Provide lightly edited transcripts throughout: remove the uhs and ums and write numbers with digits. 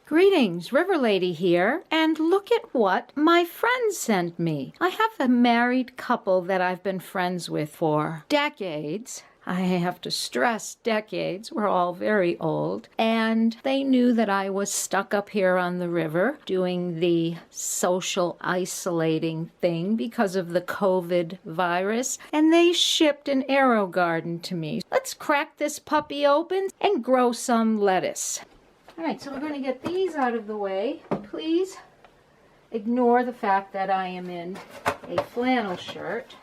Greetings, River Lady here, and look at what my friend sent me. I have a married couple that I've been friends with for decades. I have to stress decades. We're all very old. And they knew that I was stuck up here on the river doing the social isolating thing because of the COVID virus. And they shipped an AeroGarden to me. Let's crack this puppy open and grow some lettuce. All right, so we're going to get these out of the way. Please ignore the fact that I am in a flannel shirt.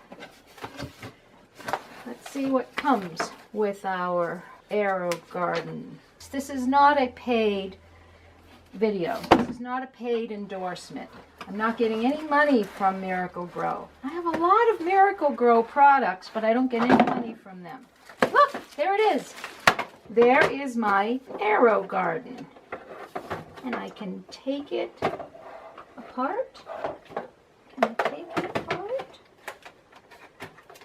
Let's see what comes with our AeroGarden. This is not a paid video. This is not a paid endorsement. I'm not getting any money from Miracle-Gro. I have a lot of Miracle-Gro products, but I don't get any money from them. Look, there it is. There is my AeroGarden. And I can take it apart. Can I take it apart?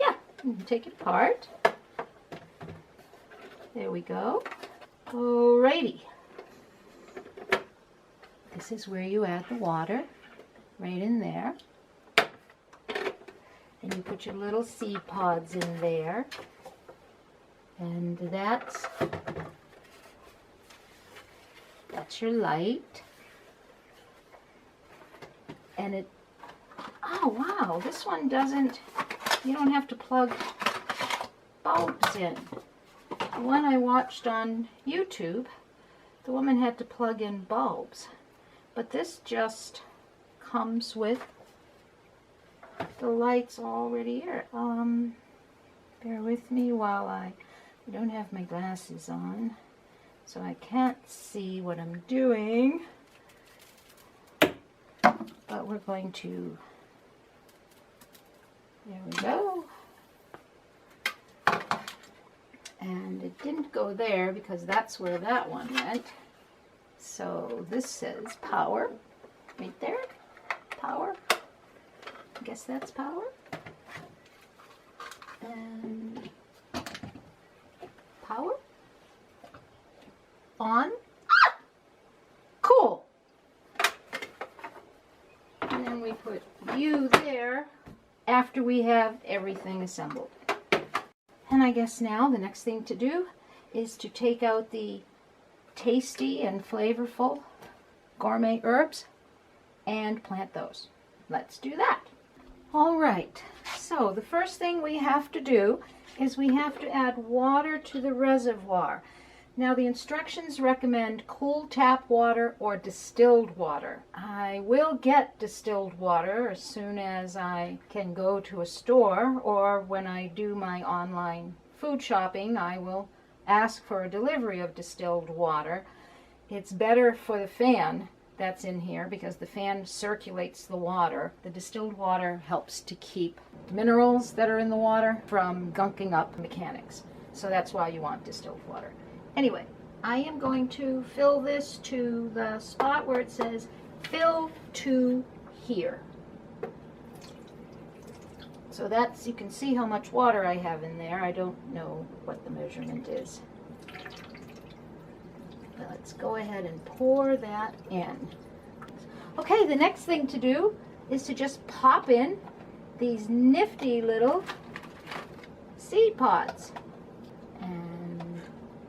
Yeah, I can take it apart. There we go. Alrighty. This is where you add the water, right in there. And you put your little seed pods in there. And that's your light. And it, oh wow, this one doesn't, you don't have to plug bulbs in. The one I watched on YouTube, the woman had to plug in bulbs. But this just comes with the lights already here. Bear with me while I don't have my glasses on, so I can't see what I'm doing. But we're going to, there we go. And it didn't go there because that's where that one went. So this says power, right there, power. I guess that's power. And power on. Ah! Cool. And then we put you there after we have everything assembled. And I guess now the next thing to do is to take out the tasty and flavorful gourmet herbs and plant those. Let's do that. All right, so the first thing we have to do is we have to add water to the reservoir. Now the instructions recommend cool tap water or distilled water. I will get distilled water as soon as I can go to a store, or when I do my online food shopping, I will ask for a delivery of distilled water. It's better for the fan that's in here because the fan circulates the water. The distilled water helps to keep minerals that are in the water from gunking up mechanics. So that's why you want distilled water. Anyway, I am going to fill this to the spot where it says fill to here. So that's, you can see how much water I have in there. I don't know what the measurement is. But let's go ahead and pour that in. Okay, the next thing to do is to just pop in these nifty little seed pods. And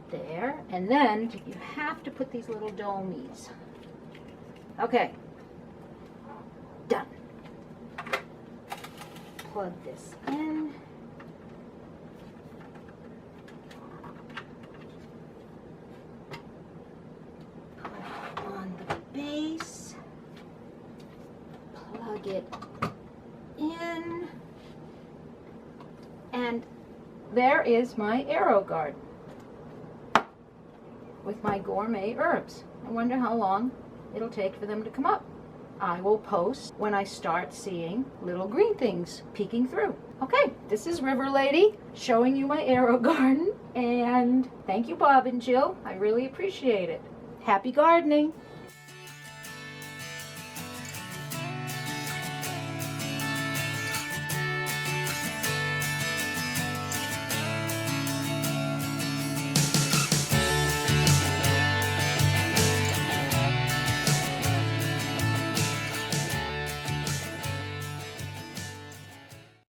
there, and then you have to put these little domies. Okay, done. Plug this in. Put it on the base. Plug it in. And there is my AeroGarden with my gourmet herbs. I wonder how long it'll take for them to come up. I will post when I start seeing little green things peeking through. Okay, this is River Lady showing you my AeroGarden, and thank you, Bob and Jill. I really appreciate it. Happy gardening!